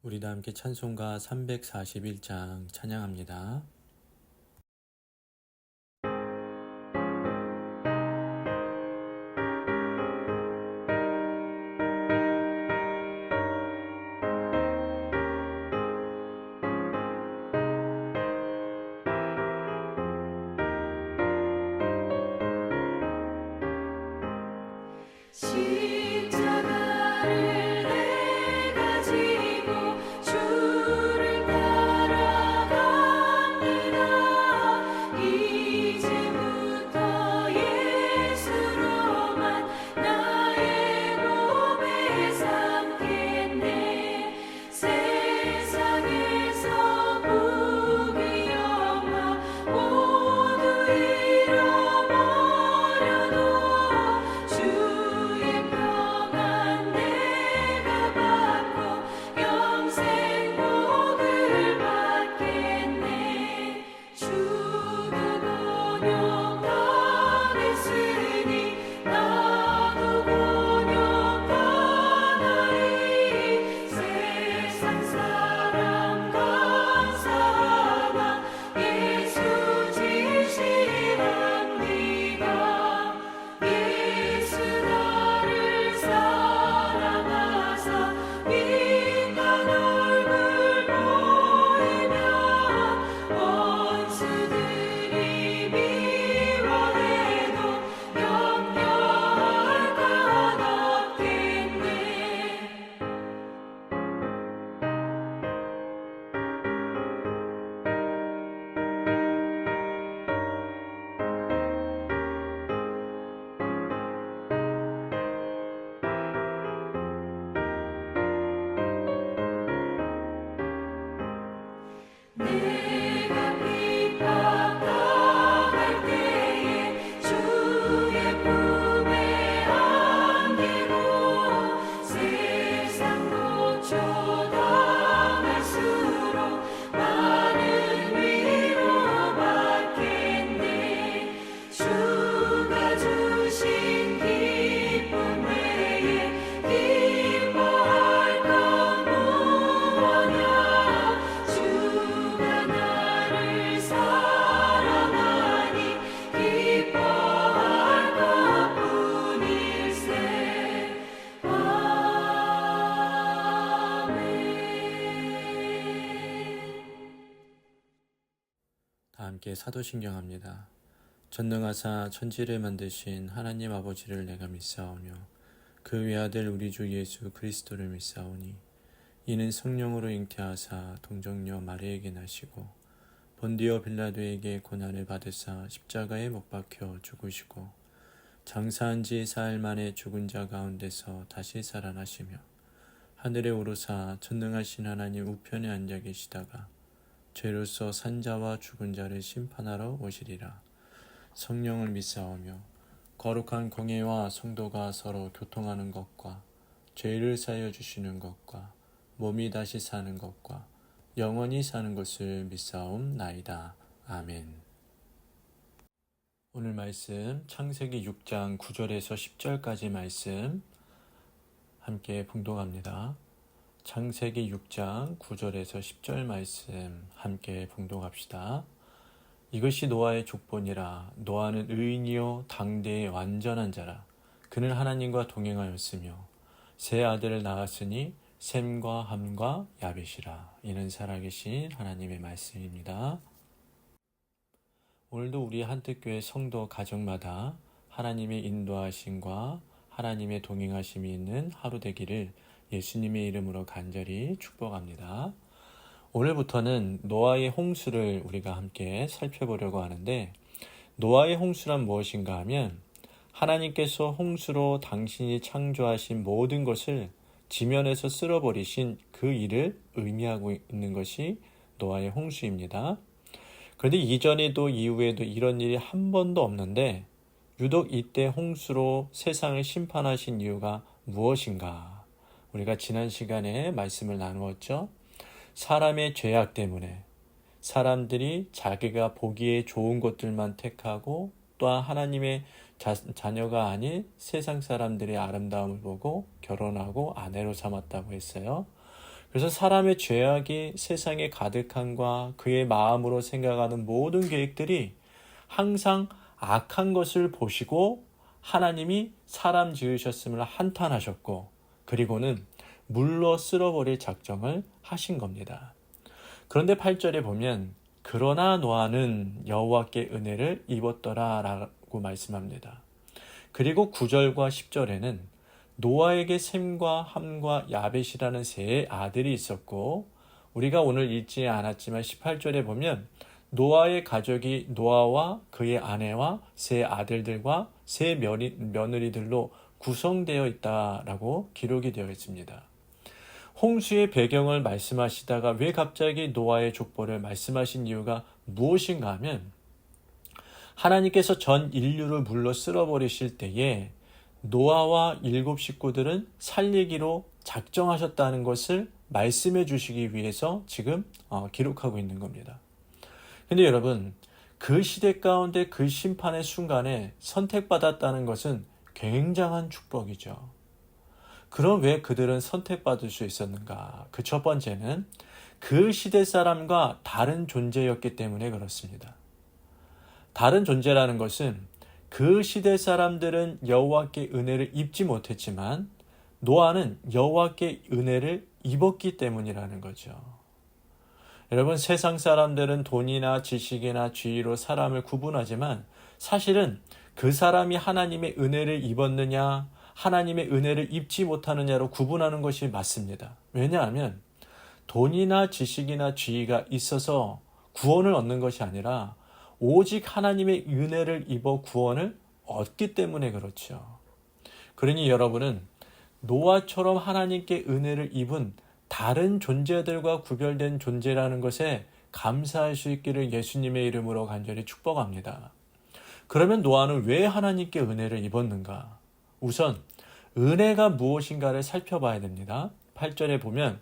우리 다 함께 찬송가 341장 찬양합니다. 십자가를 내가 지고 주를 따라갑니다. 이제부터 예수로만 나의 몸에 삼겠네. 세상에서 부귀 영화 모두 잃어버려도 주의 평안 내가 받고 영생 복을 받겠네. 주도 곤욕당했으니 나도 곤욕당하리. 세상 사람 감사하나 예수 진실합니다. 예수 나를 사랑하사 빛난 얼굴 보이면 원수들이 미워해도 염려할 것 없겠네. 내가 핍박당할 때에 주의 품에 안기고 세상 고초당할수록 많은 위로 받겠네. 주가 주신 기쁨 외에 기뻐할 건 무엇냐. 주가 나를 사랑하니 기뻐할 것뿐일세. 아멘. 다 함께 사도신경합니다. 전능하사 천지를 만드신 하나님 아버지를 내가 믿사오며 그 외아들 우리 주 예수 그리스도를 믿사오니 이는 성령으로 잉태하사 동정녀 마리에게 나시고 본디오 빌라도에게 고난을 받으사 십자가에 못 박혀 죽으시고 장사한 지 사흘 만에 죽은 자 가운데서 다시 살아나시며 하늘에 오르사 전능하신 하나님 우편에 앉아 계시다가 죄로서 산 자와 죽은 자를 심판하러 오시리라. 성령을 믿사오며 거룩한 공예와 성도가 서로 교통하는 것과 죄를 사여 주시는 것과 몸이 다시 사는 것과 영원히 사는 것을 믿사옵나이다. 아멘. 오늘 말씀 창세기 6장 9절에서 10절까지 말씀 함께 봉독합니다. 창세기 6장 9절에서 10절 말씀 함께 봉독합시다. 이것이 노아의 족본이라. 노아는 의인이요 당대의 완전한 자라. 그는 하나님과 동행하였으며 세 아들을 낳았으니 셈과 함과 야벳이라. 이는 살아계신 하나님의 말씀입니다. 오늘도 우리 한뜻교회 성도 가정마다 하나님의 인도하심과 하나님의 동행하심이 있는 하루 되기를 예수님의 이름으로 간절히 축복합니다. 오늘부터는 노아의 홍수를 우리가 함께 살펴보려고 하는데, 노아의 홍수란 무엇인가 하면 하나님께서 홍수로 당신이 창조하신 모든 것을 지면에서 쓸어버리신 그 일을 의미하고 있는 것이 노아의 홍수입니다. 그런데 이전에도 이후에도 이런 일이 한 번도 없는데 유독 이때 홍수로 세상을 심판하신 이유가 무엇인가? 우리가 지난 시간에 말씀을 나누었죠. 사람의 죄악 때문에 사람들이 자기가 보기에 좋은 것들만 택하고 또한 하나님의 자녀가 아닌 세상 사람들의 아름다움을 보고 결혼하고 아내로 삼았다고 했어요. 그래서 사람의 죄악이 세상에 가득함과 그의 마음으로 생각하는 모든 계획들이 항상 악한 것을 보시고 하나님이 사람 지으셨음을 한탄하셨고 그리고는 물로 쓸어버릴 작정을 하신 겁니다. 그런데 8절에 보면 그러나 노아는 여호와께 은혜를 입었더라 라고 말씀합니다. 그리고 9절과 10절에는 노아에게 셈과 함과 야벳이라는 세 아들이 있었고 우리가 오늘 읽지 않았지만 18절에 보면 노아의 가족이 노아와 그의 아내와 세 아들들과 세 며느리들로 구성되어 있다라고 기록이 되어 있습니다. 홍수의 배경을 말씀하시다가 왜 갑자기 노아의 족보를 말씀하신 이유가 무엇인가 하면 하나님께서 전 인류를 물로 쓸어버리실 때에 노아와 7 식구들은 살리기로 작정하셨다는 것을 말씀해 주시기 위해서 지금 기록하고 있는 겁니다. 근데 여러분, 그 시대 가운데 그 심판의 순간에 선택받았다는 것은 굉장한 축복이죠. 그럼 왜 그들은 선택받을 수 있었는가? 그 첫 번째는 그 시대 사람과 다른 존재였기 때문에 그렇습니다. 다른 존재라는 것은 그 시대 사람들은 여호와께 은혜를 입지 못했지만 노아는 여호와께 은혜를 입었기 때문이라는 거죠. 여러분, 세상 사람들은 돈이나 지식이나 지위로 사람을 구분하지만 사실은 그 사람이 하나님의 은혜를 입었느냐 하나님의 은혜를 입지 못하느냐로 구분하는 것이 맞습니다. 왜냐하면 돈이나 지식이나 지위가 있어서 구원을 얻는 것이 아니라 오직 하나님의 은혜를 입어 구원을 얻기 때문에 그렇죠. 그러니 여러분은 노아처럼 하나님께 은혜를 입은 다른 존재들과 구별된 존재라는 것에 감사할 수 있기를 예수님의 이름으로 간절히 축복합니다. 그러면 노아는 왜 하나님께 은혜를 입었는가? 우선 은혜가 무엇인가를 살펴봐야 됩니다. 8절에 보면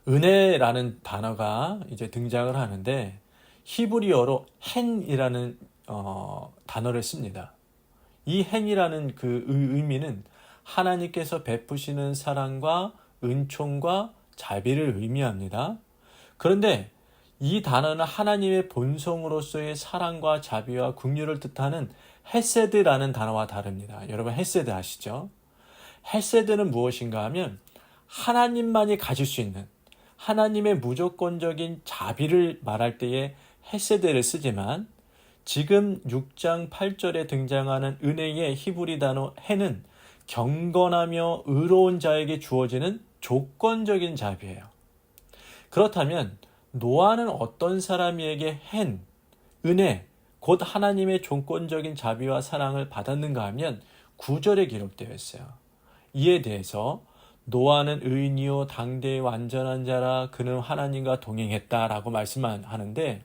은혜라는 단어가 이제 등장을 하는데 히브리어로 헨이라는 단어를 씁니다. 이 헨이라는 그 의미는 하나님께서 베푸시는 사랑과 은총과 자비를 의미합니다. 그런데 이 단어는 하나님의 본성으로서의 사랑과 자비와 긍휼을 뜻하는 헤세드라는 단어와 다릅니다. 여러분 헤세드 아시죠? 헤세드는 무엇인가 하면 하나님만이 가질 수 있는 하나님의 무조건적인 자비를 말할 때에 헤세드를 쓰지만 지금 6장 8절에 등장하는 은혜의 히브리 단어 헨은 경건하며 의로운 자에게 주어지는 조건적인 자비예요. 그렇다면 노아는 어떤 사람에게 헨, 은혜, 곧 하나님의 조건적인 자비와 사랑을 받았는가 하면 9절에 기록되어 있어요. 이에 대해서 노아는 의인이요 당대의 완전한 자라 그는 하나님과 동행했다라고 말씀하는데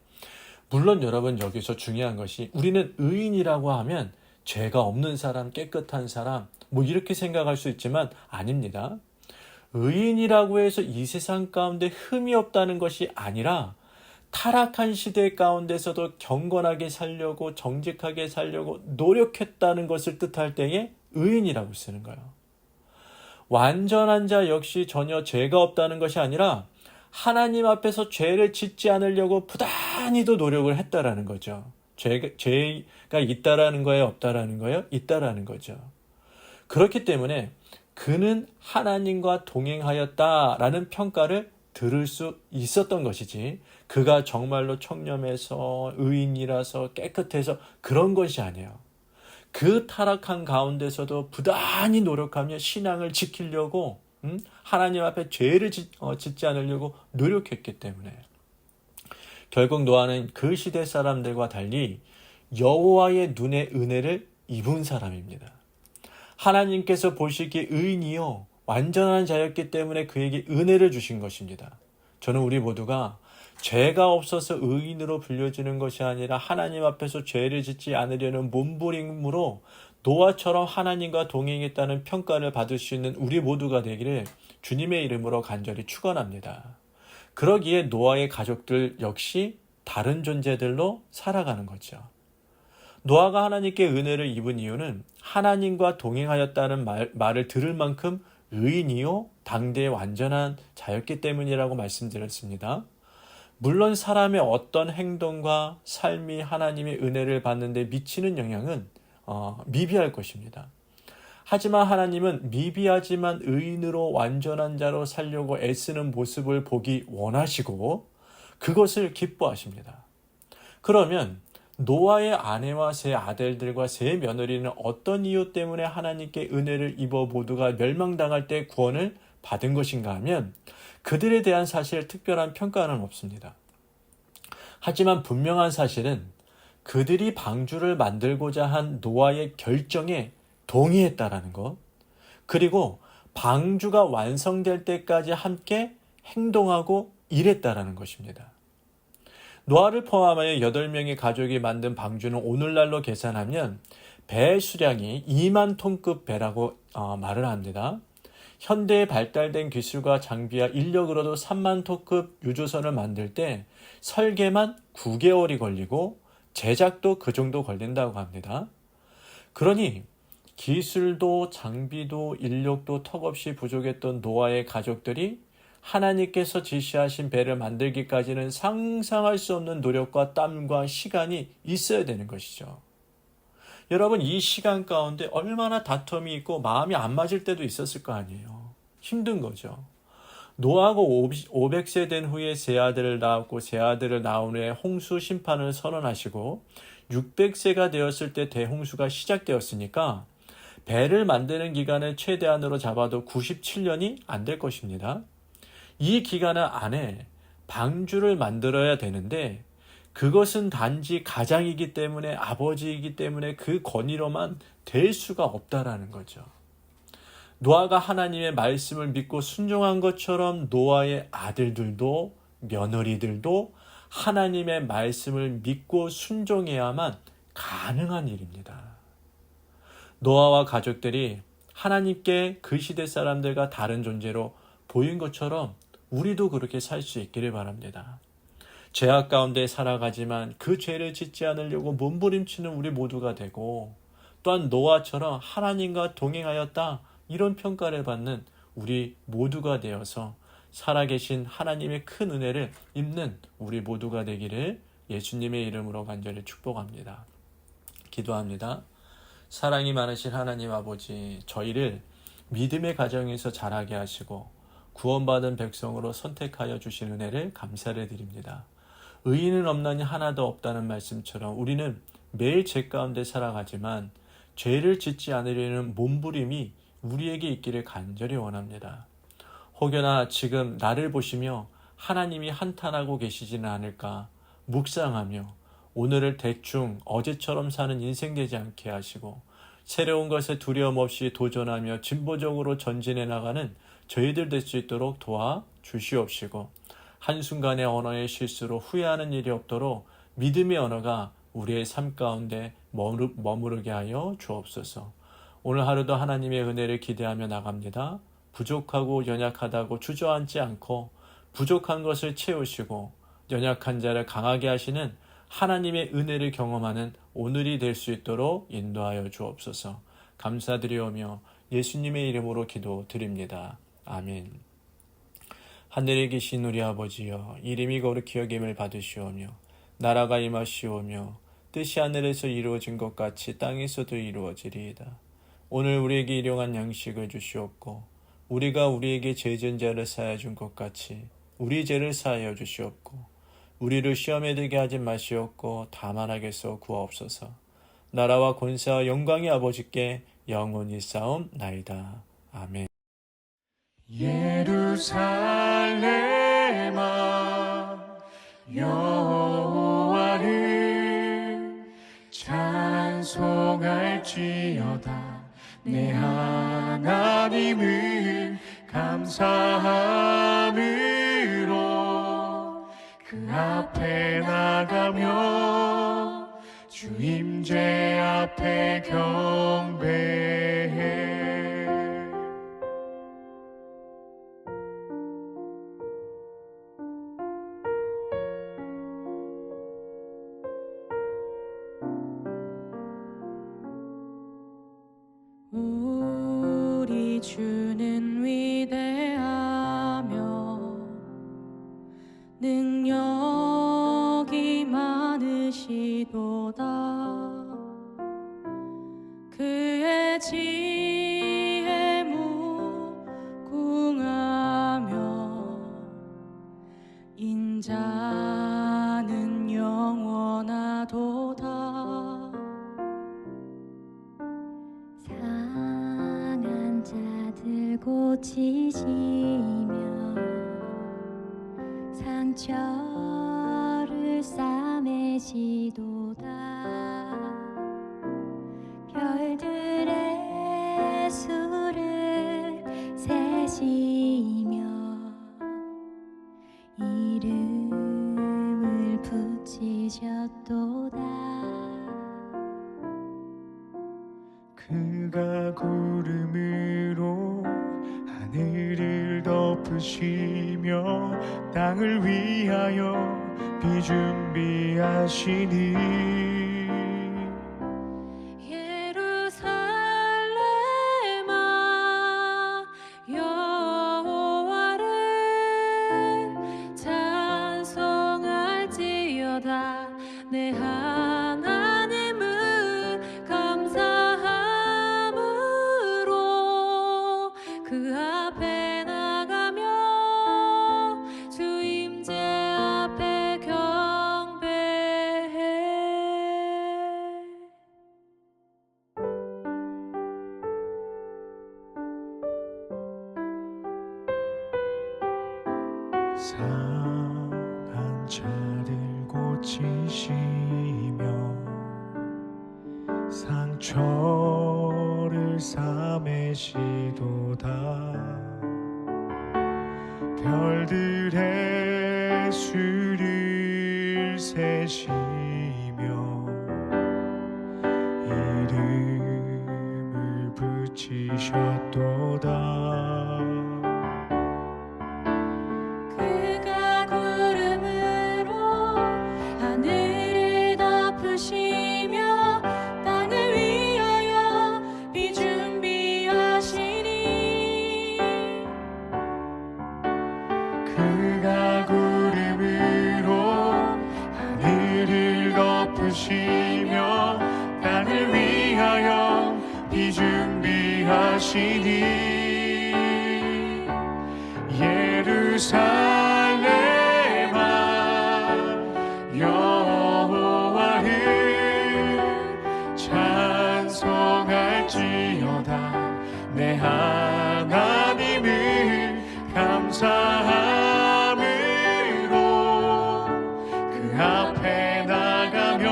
물론 여러분 여기서 중요한 것이 우리는 의인이라고 하면 죄가 없는 사람, 깨끗한 사람 뭐 이렇게 생각할 수 있지만 아닙니다. 의인이라고 해서 이 세상 가운데 흠이 없다는 것이 아니라 타락한 시대 가운데서도 경건하게 살려고 정직하게 살려고 노력했다는 것을 뜻할 때에 의인이라고 쓰는 거예요. 완전한 자 역시 전혀 죄가 없다는 것이 아니라 하나님 앞에서 죄를 짓지 않으려고 부단히도 노력을 했다라는 거죠. 죄가 있다라는 거예요? 없다라는 거예요? 있다라는 거죠. 그렇기 때문에 그는 하나님과 동행하였다라는 평가를 들을 수 있었던 것이지 그가 정말로 청렴해서 의인이라서 깨끗해서 그런 것이 아니에요. 그 타락한 가운데서도 부단히 노력하며 신앙을 지키려고 하나님 앞에 죄를 짓지 않으려고 노력했기 때문에 결국 노아는 그 시대 사람들과 달리 여호와의 눈의 은혜를 입은 사람입니다. 하나님께서 보시기에 의인이요 완전한 자였기 때문에 그에게 은혜를 주신 것입니다. 저는 우리 모두가 죄가 없어서 의인으로 불려지는 것이 아니라 하나님 앞에서 죄를 짓지 않으려는 몸부림으로 노아처럼 하나님과 동행했다는 평가를 받을 수 있는 우리 모두가 되기를 주님의 이름으로 간절히 축원합니다. 그러기에 노아의 가족들 역시 다른 존재들로 살아가는 거죠. 노아가 하나님께 은혜를 입은 이유는 하나님과 동행하였다는 말을 들을 만큼 의인이요 당대의 완전한 자였기 때문이라고 말씀드렸습니다. 물론 사람의 어떤 행동과 삶이 하나님의 은혜를 받는 데 미치는 영향은 미비할 것입니다. 하지만 하나님은 미비하지만 의인으로 완전한 자로 살려고 애쓰는 모습을 보기 원하시고 그것을 기뻐하십니다. 그러면 노아의 아내와 세 아들들과 세 며느리는 어떤 이유 때문에 하나님께 은혜를 입어 모두가 멸망당할 때 구원을 받은 것인가 하면 그들에 대한 사실 특별한 평가는 없습니다. 하지만 분명한 사실은 그들이 방주를 만들고자 한 노아의 결정에 동의했다라는 것, 그리고 방주가 완성될 때까지 함께 행동하고 일했다라는 것입니다. 노아를 포함하여 8명의 가족이 만든 방주는 오늘날로 계산하면 배 수량이 2만 톤급 배라고 말을 합니다. 현대에 발달된 기술과 장비와 인력으로도 3만 톤급 유조선을 만들 때 설계만 9개월이 걸리고 제작도 그 정도 걸린다고 합니다. 그러니 기술도 장비도 인력도 턱없이 부족했던 노아의 가족들이 하나님께서 지시하신 배를 만들기까지는 상상할 수 없는 노력과 땀과 시간이 있어야 되는 것이죠. 여러분, 이 시간 가운데 얼마나 다툼이 있고 마음이 안 맞을 때도 있었을 거 아니에요. 힘든 거죠. 노아가 500세 된 후에 세 아들을 낳았고 세 아들을 낳은 후에 홍수 심판을 선언하시고 600세가 되었을 때 대홍수가 시작되었으니까 배를 만드는 기간을 최대한으로 잡아도 97년이 안 될 것입니다. 이 기간 안에 방주를 만들어야 되는데 그것은 단지 가장이기 때문에 아버지이기 때문에 그 권위로만 될 수가 없다라는 거죠. 노아가 하나님의 말씀을 믿고 순종한 것처럼 노아의 아들들도 며느리들도 하나님의 말씀을 믿고 순종해야만 가능한 일입니다. 노아와 가족들이 하나님께 그 시대 사람들과 다른 존재로 보인 것처럼 우리도 그렇게 살 수 있기를 바랍니다. 죄악 가운데 살아가지만 그 죄를 짓지 않으려고 몸부림치는 우리 모두가 되고 또한 노아처럼 하나님과 동행하였다 이런 평가를 받는 우리 모두가 되어서 살아계신 하나님의 큰 은혜를 입는 우리 모두가 되기를 예수님의 이름으로 간절히 축복합니다. 기도합니다. 사랑이 많으신 하나님 아버지, 저희를 믿음의 가정에서 자라게 하시고 구원받은 백성으로 선택하여 주신 은혜를 감사를 드립니다. 의인은 없나니 하나도 없다는 말씀처럼 우리는 매일 죄 가운데 살아가지만 죄를 짓지 않으려는 몸부림이 우리에게 있기를 간절히 원합니다. 혹여나 지금 나를 보시며 하나님이 한탄하고 계시지는 않을까 묵상하며 오늘을 대충 어제처럼 사는 인생 되지 않게 하시고 새로운 것에 두려움 없이 도전하며 진보적으로 전진해 나가는 저희들 될 수 있도록 도와 주시옵시고 한순간의 언어의 실수로 후회하는 일이 없도록 믿음의 언어가 우리의 삶 가운데 머무르게 하여 주옵소서. 오늘 하루도 하나님의 은혜를 기대하며 나갑니다. 부족하고 연약하다고 주저앉지 않고 부족한 것을 채우시고 연약한 자를 강하게 하시는 하나님의 은혜를 경험하는 오늘이 될 수 있도록 인도하여 주옵소서. 감사드리오며 예수님의 이름으로 기도드립니다. 아멘. 하늘에 계신 우리 아버지여, 이름이 거룩히 여김을 받으시오며 나라가 임하시오며 뜻이 하늘에서 이루어진 것 같이 땅에서도 이루어지리이다. 오늘 우리에게 일용할 양식을 주시옵고 우리가 우리에게 죄 지은 자를 사하여 준 것 같이 우리 죄를 사하여 주시옵고 우리를 시험에 들게 하지 마시옵고 다만 악에서 구하옵소서. 나라와 권세와 영광이 아버지께 영원히 쌓옵나이다. 아멘. 예루살렘아 여호와를 찬송할지어다. 내 하나님을 감사함으로 그 앞에 나가며 주 임재 앞에 경배해. 우리 주는 자는 영원하도다. 상한 자들 고치시며 상처를 싸매시도다. 별들의 수를 세시며 이름을 붙이셨도다. 그가 구름으로 하늘을 덮으시며 땅을 위하여 비 준비하시니 예루살렘아 여호와를 찬송할지어다. 내 하나님은 감사함으로 그 앞에 나가며 주 임재 앞에 경배해. 상한 자들 고치시며 상처를 싸매시도다. 별들의 수를 세시며 이름을 붙이셨도다. 그가 구름으로 하늘을 덮으시며 땅을 위하여 비 준비하시니 그가 구름으로 하늘을 덮으시며 땅을 위하여 비 준비하시니 예루살렘아 여호와를 찬송할지어다. 내 하나님을 감사함으로 그 앞에 나가며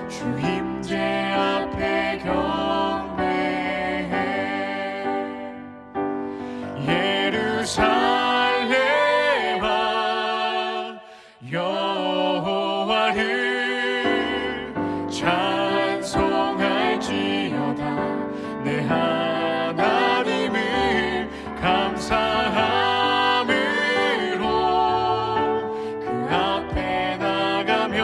주 임재 앞에 경배해. 예루살렘아 여호와를 찬송할지어다. 내 하나님을 감사함으로 그 앞에 나가며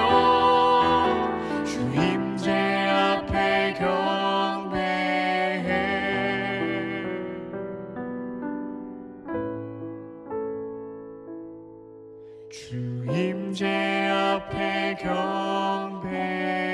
주 임재 앞에 경배해. 주 임재 앞에 경배해.